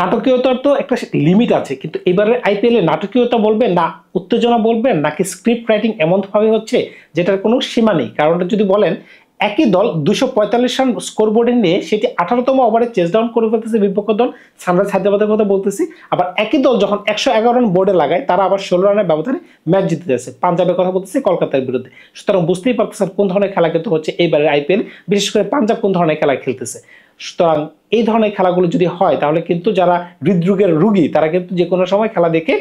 নাটকীয়তার তো একটা লিমিট আছে, কিন্তু এবারে আইপিএল এ নাটকীয়তা বলবেন না উত্তেজনা বলবেন নাকি স্ক্রিপ্ট রাইটিং এমনভাবে হচ্ছে যেটার কোনো সীমা নেই। কারণটা যদি বলেন, একই দল 245 রান স্কোর বোর্ডে নিয়ে সেটি 18তম ওভারে চেস ডাউন করে ফেলতেছে বিপক্ষ দল, সানরাইজ হায়দ্রাবাদের কথা বলতেছি। আবার একই দল যখন 111 রান বোর্ডে লাগায় তারা আবার 16 রানের ব্যবধানে ম্যাচ জিতে যাচ্ছে। পাঞ্জাবের কথা বলতেছি কলকাতার বিরুদ্ধে। সুতরাং বুঝতেই পারতেছেন কোন ধরনের খেলা কিন্তু হচ্ছে এইবারের আইপিএল, বিশেষ করে পাঞ্জাব কোন ধরনের খেলা খেলতেছে। সুতরাং এই ধরনের খেলাগুলো যদি হয় তাহলে কিন্তু যারা হৃদরোগের রোগী তারা কিন্তু যে কোনো সময় খেলা দেখে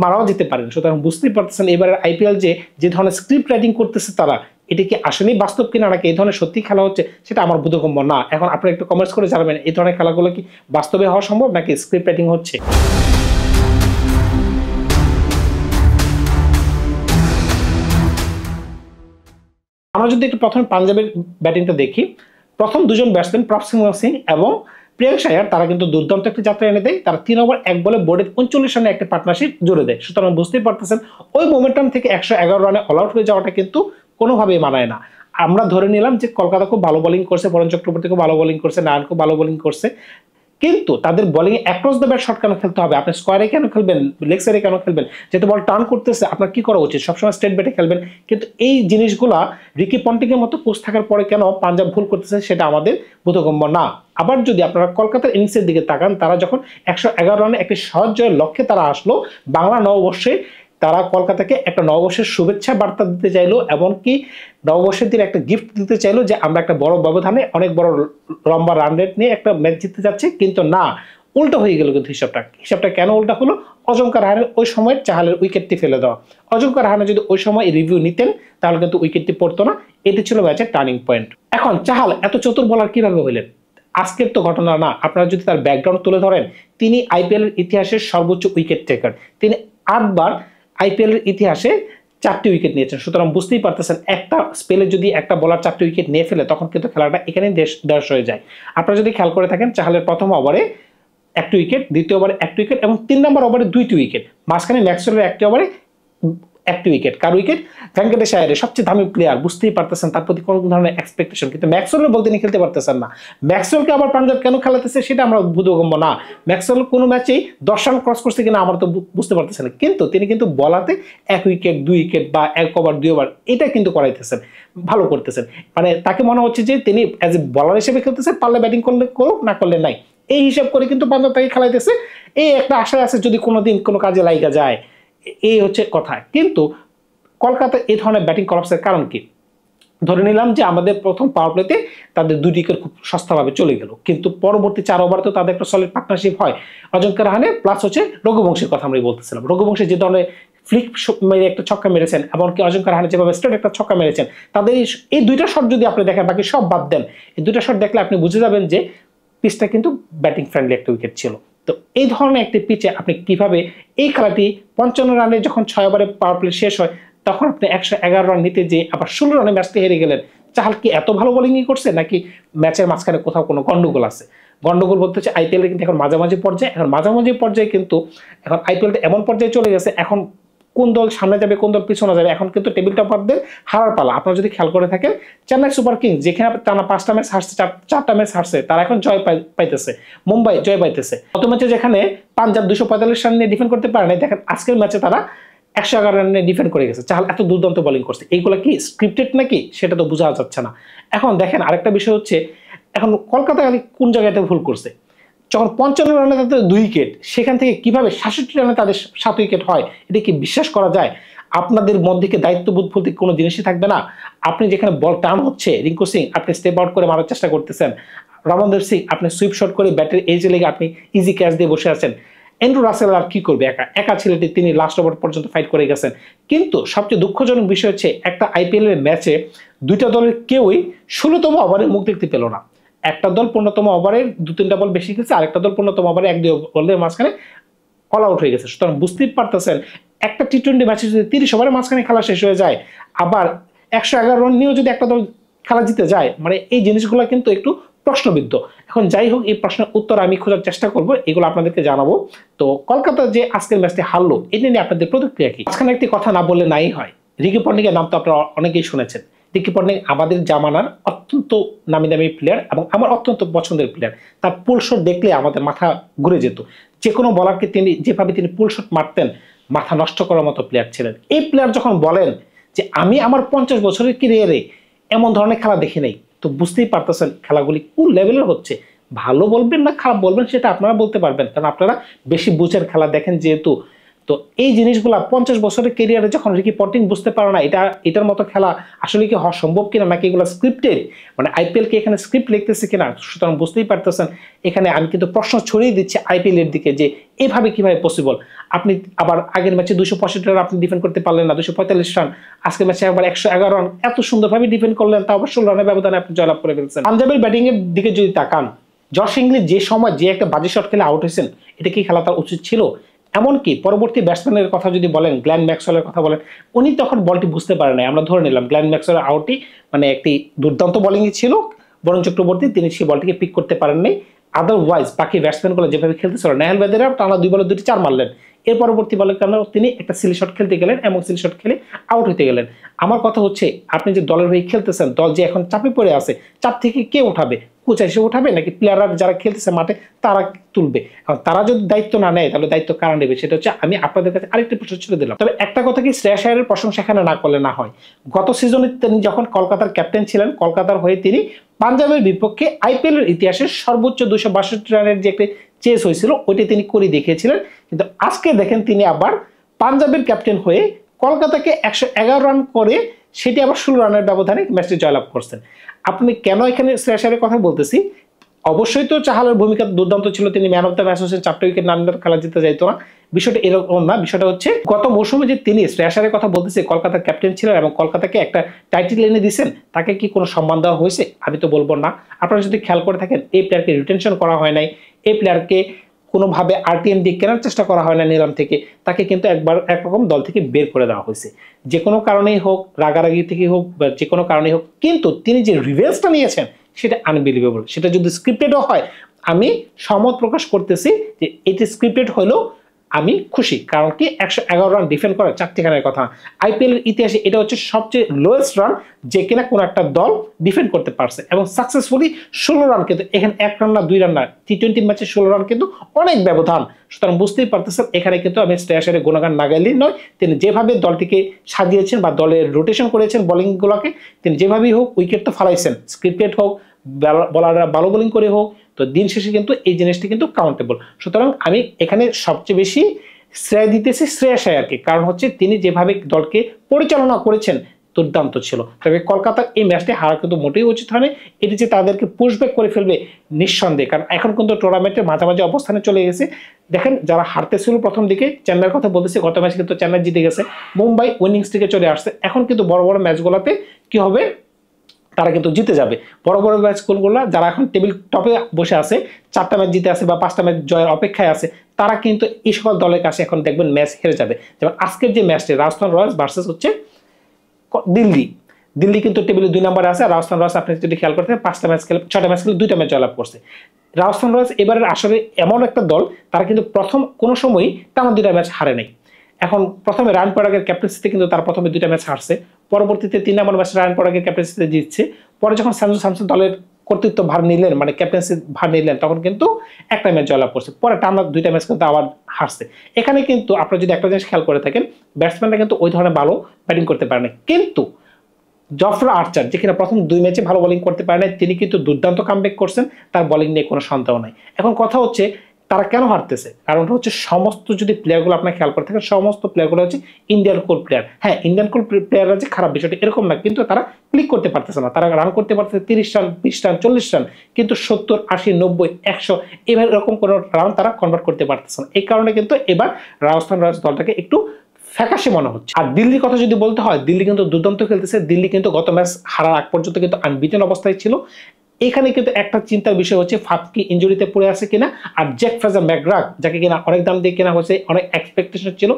মারাও যেতে পারেন। সুতরাং বুঝতেই পারতেছেন এবারের আইপিএল যে ধরনের স্ক্রিপ্ট রাইটিং করতেছে তারা, এটা কি আসলেই বাস্তব কিনা নাকি এই ধরনের সত্যি খেলা হচ্ছে সেটা আমার বোধগম্য না। এখন আপনারা একটু কমেন্টস করে জানাবেন এই ধরনের খেলাগুলো কি বাস্তবে হওয়া সম্ভব নাকি স্ক্রিপ্ট রাইটিং হচ্ছে। আমরা যদি একটু প্রথমে পাঞ্জাবের ব্যাটিংটা দেখি, প্রথম দুজন ব্যাটসম্যান প্রভসিং সিং এবং প্রিয়াঙ্ক আয়ার তারা কিন্তু দুর্দান্ত একটি যাত্রা এনে দেয়। তারা 3 ওভার 1 বলে বোর্ডের 39 রানে একটা পার্টনারশিপ জুড়ে দেয়। সুতরাং বুঝতেই পারতেছেন ওই মোমেন্টাম থেকে 111 রানে অল আউট হয়ে যাওয়াটা কিন্তু কোনোভাবেই মানায় না। আমরা ধরে নিলাম যে কলকাতা খুব ভালো বোলিং করছে, বরুণ চক্রবর্তী খুব ভালো বোলিং করছে, নারায়ণ খুব ভালো বোলিং করছে, কিন্তু তাদের bowling A across the bat shot কেন খেলতে হবে? আপনি স্কোয়ারে কেন খেলবেন, লেগ সাইডে কেন খেলবেন? যেহেতু বল টার্ন করতেছে আপনার কি করা উচিত? সবসময় স্ট্রেট ব্যাটে খেলবেন। কিন্তু এই জিনিসগুলা রিকি পন্টিং এর মতো কোচ থাকার পরে কেন পাঞ্জাব ভুল করতেছে সেটা আমাদের বোধগম্য না। আবার যদি আপনারা কলকাতার ইনিংসের দিকে তাকান, তারা যখন 111 রানে একটি সহজ জয়ের লক্ষ্যে তারা আসলো, বাংলা নববর্ষে তারা কলকাতাকে একটা নববর্ষের শুভেচ্ছা বার্তা দিতে চাইলো, এমনকি নববর্ষের দিন একটা গিফট দিতে চাইলো যে আমরা একটা বড় ব্যবধানে অনেক বড় লম্বা রান রেট নিয়ে একটা ম্যাচ জিততে যাচ্ছি। কিন্তু না, উল্টো হয়ে গেল। কিন্তু হিসাবটা কেন উল্টা হলো? অজঙ্কা রাহানের ওই সময় চাহালের উইকেটটি ফেলে দেওয়া। অজঙ্কা রাহানে যদি ওই সময় রিভিউ নিতেন তাহলে কিন্তু উইকেটটি পড়তো না। এটি ছিল ম্যাচের টার্নিং পয়েন্ট। এখন চাহাল এত চতুর বলার কিভাবে হইলেন? আজকের তো ঘটনা না, আপনারা যদি তার ব্যাকগ্রাউন্ড তুলে ধরেন, তিনি আইপিএল এর ইতিহাসের সর্বোচ্চ উইকেট টেকার। তিনি 8 বার আইপিএল এর ইতিহাসে 4টি উইকেট নিয়েছেন। সুতরাং বুঝতেই পারতেছেন একটা স্পেলে যদি একটা বলার 4টি উইকেট নিয়ে ফেলে তখন কিন্তু খেলাটা এখানেই দেশ হয়ে যায়। আপনারা যদি খেয়াল করে থাকেন, চাহালের প্রথম ওভারে 1টি উইকেট, দ্বিতীয় ওভারে 1টি উইকেট এবং 3 নম্বর ওভারে 2টি উইকেট, মাঝখানে ম্যাক্সওয়েলের 1টি ওভারে 1টি উইকেট। কার উইকেট? ভেঙ্কটেশ আয়ারের, সবচেয়ে দামি প্লেয়ার। বুঝতেই পারতেছেন তার প্রতি কোন ধরনের এক্সপেকটেশন, কিন্তু ম্যাক্সওয়েল বলতে নিয়ে খেলতে পারতেছেন না। ম্যাক্সওয়েলকে আবার পাঞ্জাব কেন খেলাতেছে সেটা আমরা বোধগম্য না। ম্যাক্সওয়েল কোনো ম্যাচেই 10 রান ক্রস করছে কিনা আমরা তো বুঝতে পারতেছেন না, কিন্তু তিনি কিন্তু বলাতে 1 উইকেট 2 উইকেট বা 1 ওভার 2 ওভার এটা কিন্তু করাইতেছেন, ভালো করতেছেন। মানে তাকে মনে হচ্ছে যে তিনি অ্যাজ এ বলার হিসেবে খেলতেছেন, পারলে ব্যাটিং করলে করুক, না করলে নাই, এই হিসাব করে কিন্তু পাঞ্জাব তাকে খেলাইতেছে। এই একটা আশায় আছে যদি কোনোদিন কোনো কাজে লাইগা যায়, এই হচ্ছে কথা। কিন্তু কলকাতা এই ধরনের ব্যাটিং কলাপসের কারণ কি? ধরে নিলাম যে আমাদের প্রথম পাওয়ার প্লেতে তাদের 2 উইকেট খুব সস্তাভাবে চলে গেল, কিন্তু পরবর্তী 4 ওভারে তো তাদের একটা সলিড পার্টনারশিপ হয় অজঙ্কা রাহানে প্লাস হচ্ছে রঘুবংশের কথা আমরা বলতেছিলাম। রঘুবংশী যে ধরনের ফ্লিক মেরে একটা ছক্কা মেরেছেন, এমনকি অজঙ্কা রাহানে যেভাবে স্ট্রেট একটা ছক্কা মেরেছেন, তাদের এই 2টা শট যদি আপনি দেখেন, বাকি সব বাদ দেন, এই 2টা শট দেখলে আপনি বুঝে যাবেন যে পিচটা কিন্তু ব্যাটিং ফ্রেন্ডলি একটা উইকেট ছিল। তো এই ধরনের একটি পিচে আপনি কিভাবে এই খেলাটি 55 রানে যখন 6 ওভারে পাওয়ার প্লে শেষ হয় তখন আপনি 111 রান নিতে যে আবার 16 রানে ম্যাচটি হেরে গেলেন? চাহাল কি এত ভালো বোলিংই করছে নাকি ম্যাচের মাঝখানে কোথাও কোনো গন্ডগোল আছে? গন্ডগোল বলতে হচ্ছে আইপিএল কিন্তু এখন মাঝামাঝি পর্যায়ে কিন্তু এখন আইপিএলটা এমন পর্যায়ে চলে গেছে, এখন কোন দল সামনে যাবে কোন দল পিছনে যাবে এখন কিন্তু টেবিল টপারদের হারার পালা। আপনারা যদি খেয়াল করে থাকেন, চেন্নাই সুপার কিংস যেখানে টানা 5টা ম্যাচ হারছে, 4টা ম্যাচ হারছে, তারা এখন জয় পাইতেছে, মুম্বাই জয় পাইতেছে। গত ম্যাচে যেখানে পাঞ্জাব 245 রান নিয়ে ডিফেন্ড করতে পারে না, দেখেন আজকের ম্যাচে তারা 111 রানে ডিফেন্ড করে গেছে। চাহাল এত দুর্দান্ত বোলিং করছে, এইগুলো কি স্ক্রিপ্টেড নাকি সেটা তো বোঝা যাচ্ছে না। এখন দেখেন আরেকটা বিষয় হচ্ছে, এখন কলকাতা কোন জায়গাতে ভুল করছে? যখন 55 রানে তাদের 2 উইকেট, সেখান থেকে কিভাবে 66 রানে তাদের 7 উইকেট হয়? এটা কি বিশ্বাস করা যায়? আপনাদের মধ্যে কি দায়িত্ববোধ বলতে কোনো জিনিসই থাকবে না? আপনি যেখানে বল টার্ন হচ্ছে, রিঙ্কু সিং আপনি স্টেপ আউট করে মারার চেষ্টা করতেছেন, রমনদীপ সিং আপনি সুইপ শট করে ব্যাটের এজে লেগে আপনি ইজি ক্যাচ দিয়ে বসে আছেন, অ্যান্ড্রু রাসেল আর কি করবে? একা ছেলেটি তিনি লাস্ট ওভার পর্যন্ত ফাইট করে গেছেন। কিন্তু সবচেয়ে দুঃখজনক বিষয় হচ্ছে একটা আইপিএল এর ম্যাচে 2টা দলের কেউই 16তম ওভারে মুখ দেখতে পেল না। একটা দল 15তম ওভারের 2-3টা বল বেশি খেলছে, আরেকটা দল 15তম ওভারে 1-2 বলের মাঝখানে অল আউট হয়ে গেছে। সুতরাং বুঝতেই পারতেছেন একটা টি20 ম্যাচে যদি 30 ওভারের মাঝখানে খেলা শেষ হয়ে যায়, আবার 111 রান নিয়েও যদি একটা দল খেলা জিতে যায়, মানে এই জিনিসগুলো কিন্তু একটু প্রশ্নবিদ্ধ। এখন যাই হোক, এই প্রশ্নের উত্তর আমি খোঁজার চেষ্টা করব, এগুলো আপনাদেরকে জানাবো। তো কলকাতা যে আজকের ম্যাচটি হারলো, এটা নিয়ে আপনাদের প্রতিক্রিয়া কি? মাঝখানে একটি কথা না বললে নাই হয়, রিকি পন্টিংয়ের নাম তো আপনারা অনেকেই শুনেছেন, রিকি পন্টিং আমাদের জামানার অত্যন্ত নামি দামি প্লেয়ার এবং আমার অত্যন্ত পছন্দের প্লেয়ার। তার পুল শট দেখলে আমাদের মাথা ঘুরে যেত। যে কোনো বলারকে তিনি যেভাবে তিনি পুল শট মারতেন, মাথা নষ্ট করার মতো প্লেয়ার ছিলেন। এই প্লেয়ার যখন বলেন যে আমি আমার 50 বছরের ক্যারিয়ারে এমন ধরনের খেলা দেখি নাই, তো বুঝতেই পারতেছেন খেলাগুলি কোন লেভেলের হচ্ছে। ভালো বলবেন না খারাপ বলবেন সেটা আপনারা বলতে পারবেন, কারণ আপনারা বেশি বুঝের খেলা দেখেন যেহেতু। তো এই জিনিসগুলা 50 বছরের ক্যারিয়ারে যখন রিকি পন্টিং বুঝতে পারে না এটার মতো খেলা আসলে কি হওয়া সম্ভব কিনা, নাকি এগুলো স্ক্রিপ্টেড, মানে আইপিএল কে এখানে স্ক্রিপ্ট লিখতেছে কিনা, সুতরাং বুঝতেই পারতেছেন এখানে আমি কিন্তু প্রশ্ন ছড়িয়ে দিচ্ছি আইপিএল এর দিকে যে এভাবে কিভাবে পসিবল। আপনি আবার আগের ম্যাচে 265 রান আপনি ডিফেন্ড করতে পারলেন না, 245 রান, আজকের ম্যাচে আবার 111 রান, এত সুন্দরভাবে ডিফেন্ড করলেন, তা আবার 16 রানের ব্যবধানে আপনি জয়লাভ করে ফেলছেন। পাঞ্জাবের ব্যাটিং এর দিকে যদি তাকান, জশ ইংলিশ যে সময় যে একটা বাজে শট খেলে আউট হয়েছেন, এটা কি খেলা তার উচিত ছিল? এমনকি পরবর্তী ব্যাটসম্যানের কথা যদি বলেন, গ্ল্যান ম্যাক্সওয়েলের কথা বলেন, উনি তখন বলটি বুঝতে পারেন নাই। আমরা ধরে নিলাম গ্ল্যান ম্যাক্সওয়েলের আউটই মানে একটি দুর্দান্ত বোলিংই ছিল, বরুণ চক্রবর্তী তিনি সেই বলটিকে পিক করতে পারেন নাই। আদারওয়াইজ বাকি ব্যাটসম্যানগুলো যেভাবে খেলতেছিল, নেহাল বেদেরা টানা 2 বলে 2টি 4 মারলেন, এর পরবর্তী বলের কারণে তিনি একটা সিলি শট খেলতে গেলেন এবং সিলি শট খেলে আউট হতে গেলেন। আমার কথা হচ্ছে আপনি যে দলের হয়ে খেলতেছেন, দল যে এখন চাপে পড়ে আছে, চাপ থেকে কে উঠাবে? কোচ এসে উঠাবে নাকি প্লেয়াররা যারা খেলতেছে মাঠে তারা তুলবে? তারা যদি দায়িত্ব না নেয় তাহলে দায়িত্ব কারা নেবে? সেটা হচ্ছে আমি আপনাদের কাছে আরেকটি প্রশ্ন ছেড়ে দিলাম। তবে একটা কথা কি, শ্রেয়াস আয়ারের প্রশংসা এখানে না করলে না হয়। গত সিজনে তিনি যখন কলকাতার ক্যাপ্টেন ছিলেন, কলকাতার হয়ে তিনি পাঞ্জাবের বিপক্ষে আইপিএল এর ইতিহাসে সর্বোচ্চ 262 রানের যে একটি চেস হয়েছিল ওইটি তিনি করে দেখিয়েছিলেন। কিন্তু আজকে দেখেন তিনি আবার পাঞ্জাবের ক্যাপ্টেন হয়ে কলকাতাকে 111 রান করে সেটি আবার 16 রানের ব্যবধানে ম্যাচটি জয়লাভ করছেন। আপনি কেন এখানে শ্রেয়াস আয়ারের কথা বলতেছি? অবশ্যই তো চাহালের ভূমিকা দুর্দান্ত ছিল, তিনি ম্যান অফ দ্য ম্যাচ হচ্ছেন, 4টা উইকেট না নিলে খেলা জিতে যাইতো না। বিষয়টা এরকম না, বিষয়টা হচ্ছে গত মৌসুমে যে তিনি শ্রেয়াস আয়ারের কথা বলতেছে, কলকাতার ক্যাপ্টেন ছিলেন এবং কলকাতাকে একটা টাইটেল এনে দিয়েছেন, তাকে কি কোনো সম্মান দেওয়া হয়েছে? আমি তো বলবো না। আপনারা যদি খেয়াল করে থাকেন, এই প্লেয়ারকে রিটেনশন করা হয় নাই, এই প্লেয়ারকে কোনোভাবে আরটিএম দিয়ে কেনার চেষ্টা করা হয় না নিলাম থেকে, তাকে কিন্তু একরকম দল থেকে বের করে দেওয়া হয়েছে। যে কোনো কারণেই হোক, রাগারাগি থেকে হোক বা যে কোনো কারণেই হোক, কিন্তু তিনি যে রিভেঞ্জটা নিয়েছেন সেটা আনবিলিভেবল। সেটা যদি স্ক্রিপ্টেডও হয়, আমি সহমত প্রকাশ করতেছি যে এটি স্ক্রিপ্টেড হলেও আমি খুশি। কারণ কি 111 রান ডিফেন্ড করে 4টি রানের কথা, আইপিএল এর ইতিহাসে এটা হচ্ছে সবচেয়ে লোয়েস্ট রান যে কিনা কোনো একটা দল ডিফেন্ড করতে পারছে, এবং সাকসেসফুলি 16 রান। কিন্তু এখানে 1 রান না 2 রান না, টি20 ম্যাচে 16 রান কিন্তু অনেক ব্যবধান। সুতরাং বুঝতেই পারতেছেন এখানে কিন্তু আমি শ্রেয়াস আয়ারের গুণগান না গাইলেই নয়। তিনি যেভাবে দলটিকে সাজিয়েছেন বা দলের রোটেশন করেছেন বোলিংগুলোকে, তিনি যেভাবেই হোক উইকেট তো ফালাইছেন, স্ক্রিপ্টেড হোক, বলাররা ভালো বোলিং করে হোক, তো দিন শেষে কিন্তু এই জিনিসটি কিন্তু কাউন্টেবল। সুতরাং আমি এখানে সবচেয়ে বেশি শ্রেয় দিতেছি শ্রেয়াস আয়ারকে, কারণ হচ্ছে তিনি যেভাবে দলকে পরিচালনা করেছেন দুর্দান্ত ছিল। তবে কলকাতার এই ম্যাচটি হারা কিন্তু মোটেই উচিত হয়নি। এটি যে তাদেরকে পুশব্যাক করে ফেলবে নিঃসন্দেহে, কারণ এখন কিন্তু টুর্নামেন্টের মাঝামাঝি অবস্থানে চলে গেছে। দেখেন যারা হারতেছিল প্রথম দিকে, চেন্নাইয়ের কথা বলতেছি, গত ম্যাচে কিন্তু চেন্নাই জিতে গেছে, মুম্বাই উইনিংস থেকে চলে আসছে। এখন কিন্তু বড় বড় ম্যাচগুলোতে কি হবে, তারা কিন্তু জিতে যাবে। বড় বড় ম্যাচগুলো যারা এখন টেবিল টপে বসে আছে, 4টা ম্যাচ জিতে আছে বা 5টা ম্যাচ জয়ের অপেক্ষায় আছে, তারা কিন্তু এই সকল দলের কাছে এখন দেখবেন ম্যাচ হেরে যাবে। যেমন আজকের যে ম্যাচটি রাজস্থান রয়্যালস ভার্সেস হচ্ছে দিল্লি কিন্তু টেবিলে 2 নম্বরে আছে। রাজস্থান রয়্যালস আপনি যদি খেয়াল করতে 5টা ম্যাচ খেলে 6টা ম্যাচ খেলে 2টা ম্যাচ জয়লাভ করছে। রাজস্থান রয়্যালস এবারের আসলে এমন একটা দল, তারা কিন্তু প্রথম কোনো সময়ই টানা 2টা ম্যাচ হারে নাই। এখন প্রথমে রায়ান পরাগের ক্যাপ্টেন্সিতে কিন্তু তার প্রথমে 2টা ম্যাচ হারছে, পরবর্তীতে 3 নম্বর ম্যাচে রায়ান পরাগের ক্যাপ্টেন্সিতে জিতছে। পরে যখন সঞ্জু স্যামসন দলের কর্তৃত্ব ভার নিলেন, মানে ক্যাপ্টেন্সি ভার নিলেন, তখন কিন্তু একটা ম্যাচ জয়লাভ করছে, পরে টানা 2টা ম্যাচ কিন্তু আবার হারছে। এখানে কিন্তু আপনারা যদি একটা জিনিস খেয়াল করে থাকেন, ব্যাটসম্যানরা কিন্তু ওই ধরনের ভালো ব্যাটিং করতে পারে না, কিন্তু জফরা আর্চার যে কিনা প্রথম 2 ম্যাচে ভালো বোলিং করতে পারে না, তিনি কিন্তু দুর্দান্ত কামব্যাক করছেন, তার বোলিং নিয়ে কোনো সন্দেহ নাই। এখন কথা হচ্ছে তারা কেন হারতেছে, কারণটা হচ্ছে সমস্ত যদি প্লেয়ারগুলো আপনার খেয়াল করে থাকেন, সমস্ত প্লেয়ারগুলো হচ্ছে ইন্ডিয়ান কোর প্লেয়ার। হ্যাঁ, ইন্ডিয়ান কোর প্লেয়াররা যে খারাপ বিষয়টা এরকম না, কিন্তু তারা ক্লিক করতে পারতেছে না। তারা রান করতে পারতেছে 30 রান, 20 রান, 40 রান, কিন্তু 70, 80, 90, 100 এভাবে এরকম কোনো রান তারা কনভার্ট করতে পারতেছে না। এই কারণে কিন্তু এবার রাজস্থান রয়্যালস দলটাকে একটু ফ্যাকাশে মনে হচ্ছে। আর দিল্লির কথা যদি বলতে হয়, দিল্লি কিন্তু দুর্দান্ত খেলতেছে। দিল্লি কিন্তু গত ম্যাচ হারার আগ পর্যন্ত কিন্তু আনবিটেন অবস্থায় ছিল। এখানে কিন্তু একটা চিন্তার বিষয় হচ্ছে ফাফ কি ইনজুরিতে পড়ে আছে কিনা, আর জ্যাক ফ্রেজার ম্যাকগ্রাথ যাকে কিনা অনেক দাম দিয়ে কেনা হয়েছে, অনেক এক্সপেকটেশন ছিল,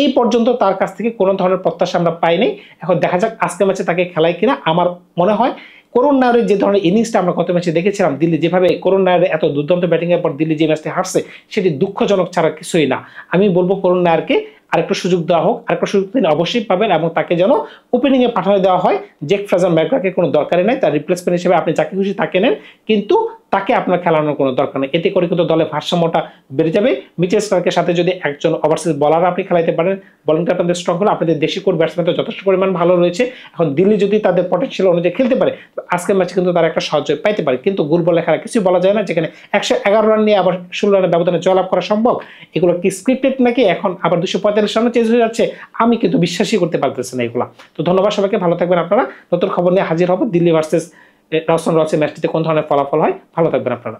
এই পর্যন্ত তার কাছ থেকে কোনো ধরনের প্রত্যাশা আমরা পাইনি। এখন দেখা যাক আজকে ম্যাচে তাকে খেলায় কিনা। আমার মনে হয় করুণ নায়ারের যে ধরনের ইনিংসটা আমরা গত ম্যাচে দেখেছিলাম, দিল্লি যেভাবে করুণ নায়ারের এত দুর্দান্ত ব্যাটিং এর পর দিল্লি যে ম্যাচটি হারছে সেটি দুঃখজনক ছাড়া কিছুই না। আমি বলবো করুণ নায়ারকে আরেকটু সুযোগ দেওয়া হোক, আরেকটু সুযোগ তিনি অবশ্যই পাবেন এবং তাকে যেন ওপেনিং এ পাঠানো দেওয়া হয়। জেক ফ্রেজার ম্যাকগ্রাথকে কোনো দরকারই নাই, তার রিপ্লেসমেন্ট হিসেবে আপনি যাকে খুশি তাকে নেন, কিন্তু তাকে আপনার খেলানোর কোনো দরকার নেই। এতে করে কিন্তু দলের ভারসাম্যটা বেড়ে যাবে। মিচেল স্টার্কের সাথে যদি একজন ওভারসিজ বলার আপনি খেলাইতে পারেন, বোলিংটা আপনাদের স্ট্রং হলে, আপনাদের দেশি কোর ব্যাটসম্যান যথেষ্ট পরিমাণ ভালো রয়েছে। এখন দিল্লি যদি তাদের পটেনশিয়াল অনুযায়ী খেলতে পারে, আজকের ম্যাচে কিন্তু তারা একটা সহজ জয় পাইতে পারে। কিন্তু গোল বলে খেলা কিছুই বলা যায় না, যেখানে 111 রান নিয়ে আবার 16 রানের ব্যবধানে জয়লাভ করা সম্ভব। এগুলো কি স্ক্রিপ্টেড নাকি এখন আবার 245 রানে চেঞ্জ হয়ে যাচ্ছে? আমি কিন্তু বিশ্বাসই করতে পারতেছি না এগুলা। তো ধন্যবাদ সবাইকে, ভালো থাকবেন আপনারা। নতুন খবর নিয়ে হাজির হব। দিল্লি ভার্সেস রাজস্থান রয়্যালসের ম্যাচটিতে কোন ধরনের ফলাফল হয়, ভালো থাকবেন আপনারা।